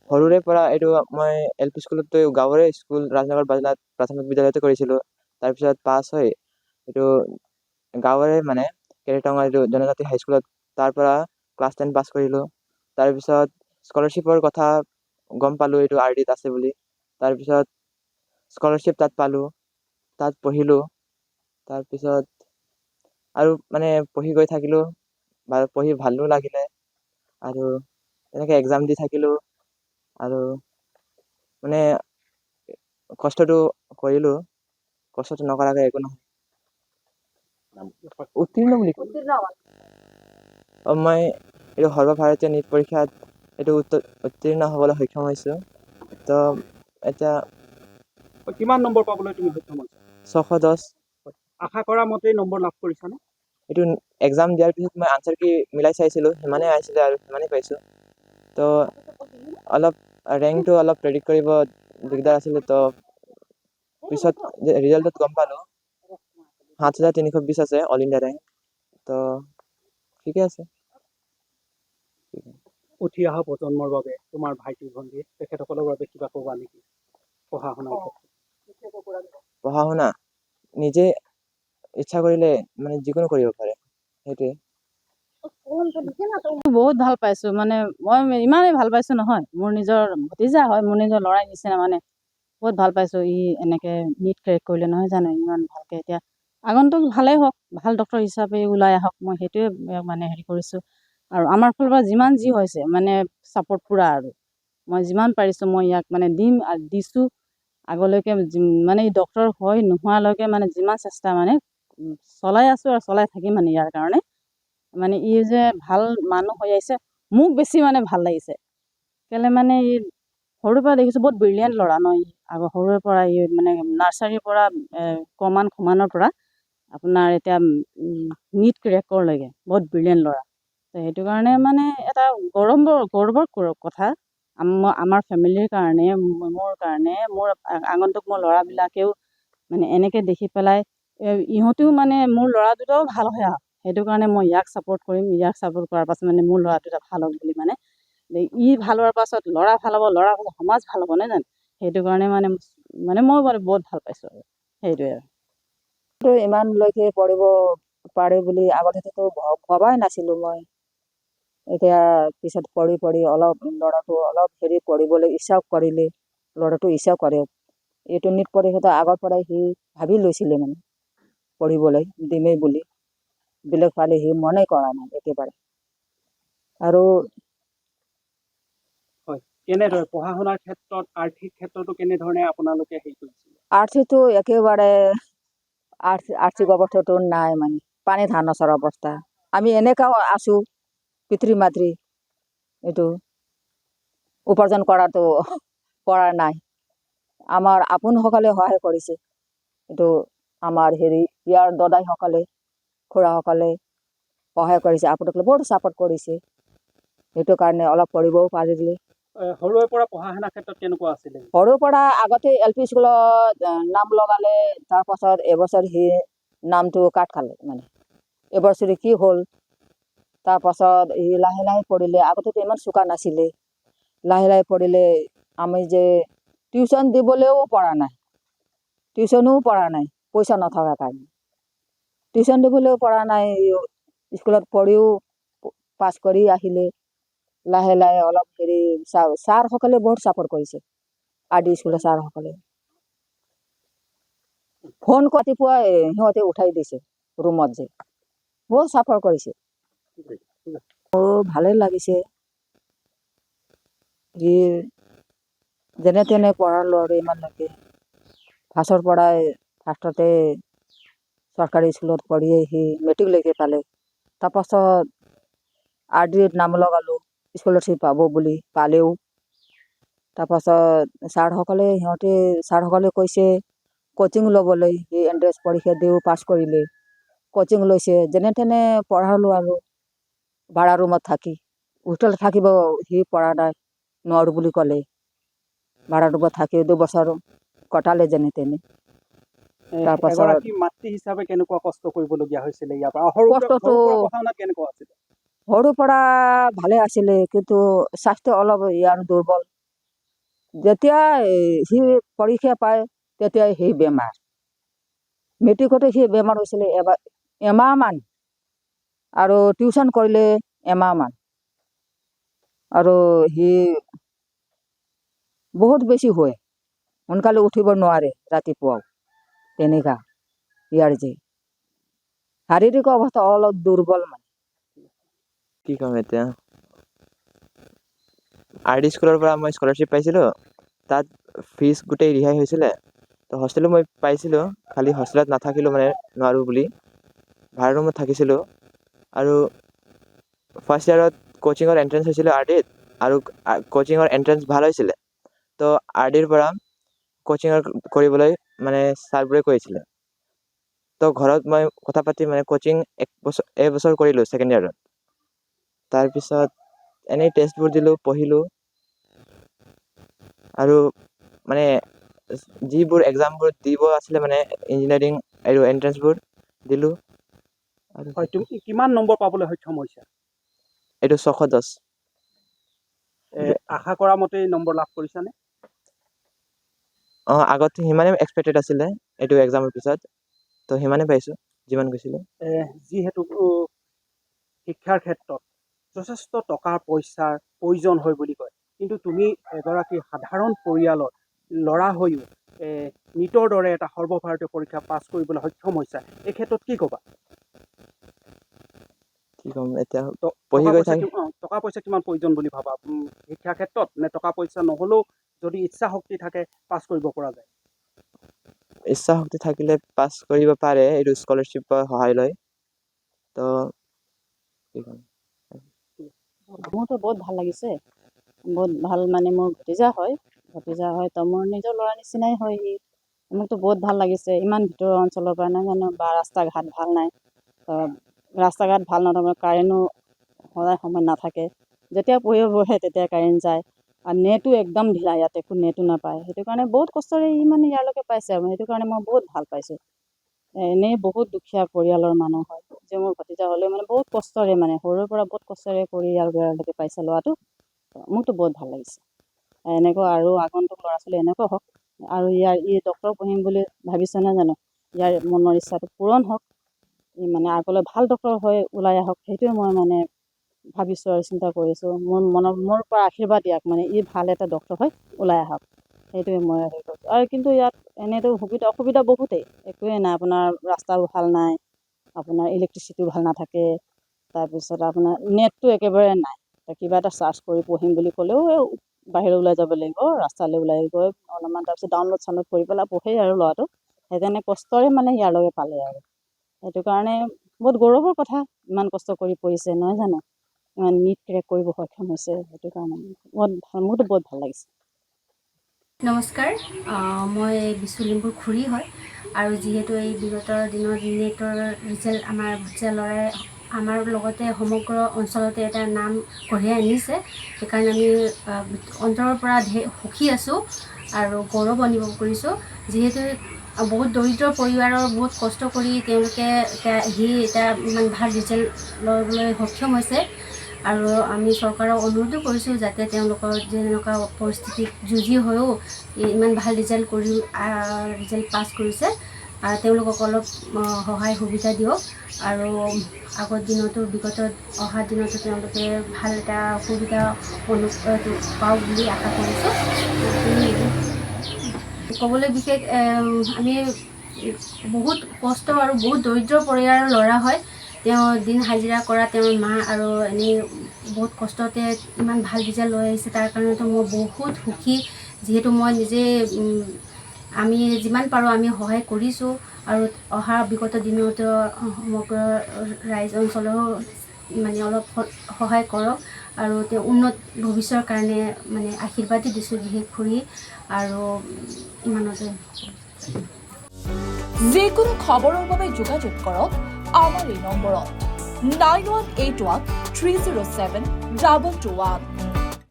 সৰুৰে পৰা এইটো মই LP স্কুলতো গাঁৱৰে স্কুল ৰাজনগৰ বাজনাত প্ৰাথমিক বিদ্যালয়তে কৰিছিলোঁ। তাৰপিছত পাছ হৈ এইটো গাঁৱৰে মানে কেৰেটঙৰ এইটো জনজাতি হাইস্কুলত তাৰ পৰা ক্লাছ 10 পাছ কৰিলোঁ। তাৰপিছত স্কলাৰশ্বিপৰ কথা গম পালোঁ এইটো RDত আছে বুলি। তাৰপিছত স্কলাৰশ্বিপ তাত পালোঁ, তাত পঢ়িলোঁ। তাৰপিছত আৰু মানে পঢ়ি গৈ থাকিলোঁ, পঢ়ি ভালো লাগিলে আৰু তেনেকৈ এক্সাম দি থাকিলোঁ আৰু মানে কষ্টটো কৰিলোঁ, কষ্টটো নকৰাকৈ একো নহয়। উত্তীৰ্ণ বুলি মই এইটো সৰ্বভাৰতীয় নীট পৰীক্ষাত এইটো উত্তীৰ্ণ হ'বলৈ সক্ষম হৈছোঁ। তো এতিয়া কিমান নম্বৰ পাবলৈ তুমি সক্ষম হৈছা? 610। আশা কৰা মতেই নম্বৰ লাভ কৰিছানে? এইটো এক্সাম দিয়াৰ পিছত মই আনচাৰ কি মিলাই চাইছিলোঁ, সিমানেই আহিছিলে আৰু সিমানেই পাইছোঁ। তো অলপ ৰেংকটো অলপ প্ৰেডিক্ট কৰিব দিগদাৰ আছিলে। তো পিছত ৰিজাল্টত গম পালোঁ 7320 আছে অল ইণ্ডিয়া ৰেংক। তো ঠিকে আছে। উঠি অহা প্ৰজন্মৰ বাবে তোমাৰ ভাইটি ভণ্টি তেখেতসকলৰ বাবে কিবা ক'বা নেকি? পঢ়া শুনাৰ ক্ষেত্ৰত পঢ়া শুনা নিজে ইচ্ছা কৰিলে মানে যিকোনো কৰিব পাৰে, সেইটোৱে। বহুত ভাল পাইছোঁ, মানে মই ইমানেই ভাল পাইছোঁ নহয়, মোৰ নিজৰ ভতিজা হয়, মোৰ নিজৰ ল'ৰাই নিচিনা মানে বহুত ভাল পাইছোঁ। এনেকৈ নীট ক্ৰেক কৰিলে নহয় জানো, ইমান ভালকৈ। এতিয়া আগন্তুক ভালেই হওক, ভাল ডক্তৰ হিচাপে ওলাই আহক, মই সেইটোৱে মানে হেৰি কৰিছোঁ। আৰু আমাৰ ফালৰ পৰা যিমান যি হৈছে মানে ছাপোৰ্ট পূৰা, আৰু মই যিমান পাৰিছোঁ মই ইয়াক মানে দিছোঁ আগলৈকে, মানে ডক্তৰ হৈ নোহোৱালৈকে মানে যিমান চেষ্টা মানে চলাই আছোঁ আৰু চলাই থাকিম মানে ইয়াৰ কাৰণে। মানে যে ভাল মানুহ হৈ আহিছে, মোক বেছি মানে ভাল লাগিছে। কেলৈ মানে সৰুৰ পৰা দেখিছোঁ বহুত ব্ৰিলিয়েণ্ট ল'ৰা ন। আগৰ সৰুৰে পৰা মানে নাৰ্চাৰীৰ পৰা সমানৰ পৰা আপোনাৰ এতিয়া নীট ক্ৰেকৰলৈকে বহুত ব্ৰিলিয়েণ্ট ল'ৰা। তো সেইটো কাৰণে মানে এটা গৌৰৱৰ কথা আমাৰ ফেমিলিৰ কাৰণে, মোৰ কাৰণে, মোৰ আগন্তুক মোৰ ল'ৰাবিলাকেও মানে এনেকৈ দেখি পেলাই ইহঁতেও মানে মোৰ ল'ৰা দুটাও ভাল হয় আৰু সেইটো কাৰণে মই ইয়াক ছাপোৰ্ট কৰিম। ইয়াক ছাপোৰ্ট কৰাৰ পাছত মানে মোৰ ল'ৰা দুটা ভাল হ'ব বুলি মানে ভাল হোৱাৰ পাছত ল'ৰা ভাল হ'ব, ল'ৰা ভাল সমাজ ভাল হ'ব নহয় জানো। সেইটো কাৰণে মানে মই বহুত ভাল পাইছোঁ আৰু সেইটোৱে আৰু ইমানলৈকে পঢ়িব পাৰে বুলি আগতেতো ভবাই নাছিলোঁ মই। এতিয়া পিছত পঢ়ি অলপ ল'ৰাটো অলপ হেৰি পঢ়িবলৈ ইচ্ছাও কৰিলে, ল'ৰাটো ইচ্ছাও কৰে। এইটো নীট পৰীক্ষাটো আগৰ পৰাই সি ভাবি লৈছিলে মানে পঢ়িবলৈ দিমেই বুলি, বেলেগ ফালে সি মনে কৰা নাই একেবাৰে। আৰু কেনেদৰে পঢ়া শুনাৰ ক্ষেত্ৰত, আৰ্থিক ক্ষেত্ৰতো কেনেধৰণে আপোনালোকে হেৰি কৰিছিল? আৰ্থিকটো একেবাৰে আৰ্থিক অৱস্থাটো নাই, মানে পানী ধান নচৰা অৱস্থা। আমি এনেকাও আছোঁ পিতৃ মাতৃ এইটো উপাৰ্জন কৰাটো পৰা নাই। আমাৰ আপোনসকলে সহায় কৰিছে, এইটো আমাৰ ইয়াৰ দদাইসকলে, খুৰাসকলে সহায় কৰিছে, আপোনালোকে বহুত ছাপোৰ্ট কৰিছে। সেইটো কাৰণে অলপ পঢ়িবও পাৰিলে। সৰুৰে পৰা পঢ়া শুনাৰ ক্ষেত্ৰত কেনেকুৱা আছিলে? সৰুৰ পৰা আগতে LP স্কুলত নাম লগালে, তাৰপাছত এবছৰ সি নামটো কাট খালে, মানে এবছৰ কি হ'ল। তাৰপাছত সি লাহে লাহে পঢ়িলে, আগতেতো ইমান চোকা নাছিলে। লাহে লাহে পঢ়িলে, আমি যে টিউশ্যন দিবলৈও পৰা নাই, টিউশ্যনো পৰা নাই পইচা নথকাৰ কাৰণে। টিউশ্যন দিবলৈও পৰা নাই, স্কুলত পঢ়িও পাছ কৰি আহিলে। লাহে লাহে অলপ ছাৰসকলে বহুত ছাপোৰ্ট কৰিছে, RD স্কুলৰ ছাৰসকলে। ফোন ৰাতিপুৱা সিহঁতে উঠাই দিছে ৰুমত, যে বহুত ছাপোৰ্ট কৰিছে। ভালেই লাগিছে, সি যেনে তেনে পঢ়ালো আৰু ইমানলৈকে। ফাৰ্ষ্টতে চৰকাৰী স্কুলত পঢ়িয়ে সি মেট্ৰিকলৈকে পালে। তাৰপাছত RDত নাম লগালোঁ, স্কলাৰশ্বিপ পাব বুলি, পালেও। তাৰপাছত ছাৰসকলে কৈছে কোচিং ল'বলৈ। সি এণ্ট্ৰেঞ্চ পৰীক্ষা দিও পাছ কৰিলে, কোচিং লৈছে। যেনে তেনে পঢ়ালোঁ আৰু ভাড়া ৰুমত থাকি। হোষ্টেলত থাকিব সি পৰা নাই, নোৱাৰোঁ বুলি ক'লে। ভাড়া ৰুমত থাকি 2 বছৰ কটালে যেনে তেনে। এগৰাকী মাতৃ হিচাপে কেনেকুৱা কষ্ট কৰিবলগীয়া হৈছিলে ইয়াৰ পৰা? কষ্টটো পঢ়া শুনা কেনেকুৱা আছিলে? সৰুৰ পৰা ভালে আছিলে, কিন্তু স্বাস্থ্য অলপ ইয়াৰ দুৰ্বল। যেতিয়া সি পৰীক্ষা পায় তেতিয়াই সি বেমাৰ। মেট্ৰিকতে সি বেমাৰ হৈছিলে এমাহমান, আৰু টিউশ্যন কৰিলে এমাহমান, আৰু সি বহুত বেছি হয়, সোনকালে উঠিব নোৱাৰে ৰাতিপুৱাও। তেনেকুৱা ইয়াৰ যে শাৰীৰিক অৱস্থা অলপ দুৰ্বল মানে। কি ক'ম এতিয়া, RD স্কুলৰ পৰা মই স্কলাৰশ্বিপ পাইছিলোঁ, তাত ফিজ গোটেই ৰেহাই হৈছিলে। তো হোষ্টেলো মই পাইছিলোঁ, খালি হোষ্টেলত নাথাকিলোঁ মানে নোৱাৰোঁ বুলি, ভাড়া ৰুমত থাকিছিলোঁ। আৰু ফাৰ্ষ্ট ইয়াৰত কোচিঙৰ এণ্ট্ৰেঞ্চ হৈছিলে RDত, আৰু কোচিঙৰ এণ্ট্ৰেঞ্চ ভাল হৈছিলে। তো RDৰ পৰা কোচিঙৰ কৰিবলৈ মানে ছাৰবোৰে কৈছিলে। তো ঘৰত মই কথা পাতি মানে কোচিং এবছৰ কৰিলোঁ ছেকেণ্ড ইয়াৰত। তাৰপিছত এনেই টেষ্টবোৰ দিলোঁ, পঢ়িলোঁ, আৰু মানে যিবোৰ এক্সামবোৰ দিব আছিলে মানে ইঞ্জিনিয়াৰিং আৰু এণ্ট্ৰেঞ্চবোৰ দিলোঁ। আৰু হয়, তুমি কিমান নম্বৰ পাবলৈ সক্ষম হৈছা? এইটো 610। আশা কৰা মতেই নম্বৰ লাভ কৰিছানে? আগত সিমানে এক্সপেক্টেড আছিলে এইটো এক্সামৰ পিছত, তো সিমানে পাইছোঁ যিমান গৈছিলোঁ। যিহেতু শিক্ষাৰ ক্ষেত্ৰত যথেষ্ট টকা পইচাৰ প্ৰয়োজন হয় বুলি কয়, কিন্তু তুমি এগৰাকী সাধাৰণ পৰিয়ালৰ ল'ৰা হৈও নীটৰ দৰে এটা সৰ্বভাৰতীয় পৰীক্ষা পাছ কৰিবলৈ সক্ষম হৈছা, এই ক্ষেত্ৰত কি ক'বা? কি ক'ম এতিয়া, পঢ়ি গৈ থাকি টকা পইচা কিমান প্ৰয়োজন বুলি ভাবা শিক্ষাৰ ক্ষেত্ৰত, নে টকা পইচা নহ'লেও যদি ইচ্ছা শক্তি থাকে পাছ কৰিব পৰা যায়? ইচ্ছা শক্তি থাকিলে পাছ কৰিব পাৰে, এইটো স্কলাৰশ্বিপৰ সহায় লয়। তো কি ক'ম, মোৰতো বহুত ভাল লাগিছে, বহুত ভাল মানে মোৰ ভতিজা হয় তো মোৰ নিজৰ ল'ৰা নিচিনাই হয় সি। মোকতো বহুত ভাল লাগিছে, ইমান ভিতৰৰ অঞ্চলৰ পৰা নাই জানো, বা ৰাস্তা ঘাট ভাল নাই, ৰাস্তা ঘাট ভাল নথকা, কাৰেণ্টো সদায় সময় নাথাকে, যেতিয়া পঢ়িব বহে তেতিয়া কাৰেণ্ট যায়, আৰু নেটো একদম ঢিলা, ইয়াত একো নেটো নাপায়। সেইটো কাৰণে বহুত কষ্টৰে ই মানে ইয়ালৈকে পাইছে, আৰু সেইটো কাৰণে মই বহুত ভাল পাইছোঁ। এনেই বহুত দুখীয়া পৰিয়ালৰ মানুহ হয়, যে মোৰ ভতিজা হ'লেও মানে বহুত কষ্টৰে, মানে সৰুৰ পৰা বহুত কষ্টৰে কৰি ইয়ালৈকে পাইছে ল'ৰাটো। মোকতো বহুত ভাল লাগিছে। এনেকুৱা আৰু আগন্তুক ল'ৰা ছোৱালী এনেকুৱা হওক, আৰু ই ডক্টৰ পঢ়িম বুলি ভাবিছে নহয় জানো, ইয়াৰ মনৰ ইচ্ছাটো পূৰণ হওক, ই মানে আগলৈ ভাল ডক্টৰ হৈ ওলাই আহক, সেইটোৱে মই মানে ভাবিছোঁ আৰু চিন্তা কৰিছোঁ। মোৰ পৰা আশীৰ্বাদ দিয়ক, মানে ই ভাল এটা ডক্টৰ হৈ ওলাই আহক, সেইটোৱে মই হেৰি কৰিছোঁ। আৰু কিন্তু ইয়াত এনেইতো অসুবিধা বহুতেই, একোৱেই নাই, আপোনাৰ ৰাস্তাও ভাল নাই, আপোনাৰ ইলেক্ট্ৰিচিটিও ভাল নাথাকে, তাৰপিছত আপোনাৰ নেটটো একেবাৰে নাই। কিবা এটা চাৰ্চ কৰি পঢ়িম বুলি ক'লেও বাহিৰত ওলাই যাব লাগিব, ৰাস্তালৈ ওলাই গৈ অলপমান, তাৰপিছত ডাউনলোড চাউনলোড কৰি পেলাই পঢ়ে আৰু ল'ৰাটো। সেইকাৰণে কষ্টৰে মানে ইয়ালৈকে পালে, আৰু সেইটো কাৰণে বহুত গৌৰৱৰ কথা, ইমান কষ্ট কৰি পঢ়িছে নহয় জানো, ইমান নীট ক্ৰেক কৰিব সক্ষম হৈছে, সেইটো কাৰণে মোৰতো বহুত ভাল লাগিছে। নমস্কাৰ, মই বিশ্বলিম্পুৰ খুৰী হয়, আৰু যিহেতু এই বিগত দিনত নেটৰ ৰিজাল্ট আমাৰ ভতিজা ল'ৰাই আমাৰ লগতে সমগ্ৰ অঞ্চলতে এটা নাম কঢ়িয়াই আনিছে, সেইকাৰণে আমি অন্তৰৰ পৰা সুখী আছোঁ আৰু গৌৰৱ অনুভৱ কৰিছোঁ। যিহেতু বহুত দৰিদ্ৰ পৰিবাৰৰ, বহুত কষ্ট কৰি তেওঁলোকে এটা ইমান ভাল ৰিজাল্ট ল'বলৈ সক্ষম হৈছে, আৰু আমি চৰকাৰক অনুৰোধো কৰিছোঁ যাতে তেওঁলোকৰ যেনেকুৱা পৰিস্থিতিত যুঁজি হৈও ইমান ভাল ৰিজাল্ট পাছ কৰিছে, তেওঁলোকক অলপ সহায় সুবিধা দিয়ক, আৰু আগৰ দিনতো বিগত অহা দিনতো তেওঁলোকে ভাল এটা সুবিধা পাওক বুলি আশা কৰিছোঁ। ক'বলৈ বিশেষ আমি বহুত কষ্ট আৰু বহুত দৰিদ্ৰ পৰিয়ালৰ ল'ৰা হয়, তেওঁ দিন হাজিৰা কৰা তেওঁৰ মা, আৰু এনেই বহুত কষ্টতে ইমান ভাল ৰিজাল্ট লৈ আহিছে, তাৰ কাৰণেতো মই বহুত সুখী। যিহেতু মই নিজে আমি যিমান পাৰোঁ আমি সহায় কৰিছোঁ, আৰু অহা বিগত দিনতো সমগ্ৰ ৰাইজ অঞ্চলেও মানে অলপ সহায় কৰক, আৰু তেওঁ উন্নত ভৱিষ্যতৰ কাৰণে মানে আশীৰ্বাদো দিছোঁ বিশেষ কৰি, আৰু ইমানতে। যিকোনো খবৰৰ বাবে যোগাযোগ কৰক আমাৰ এই নম্বৰত 9181 307 221।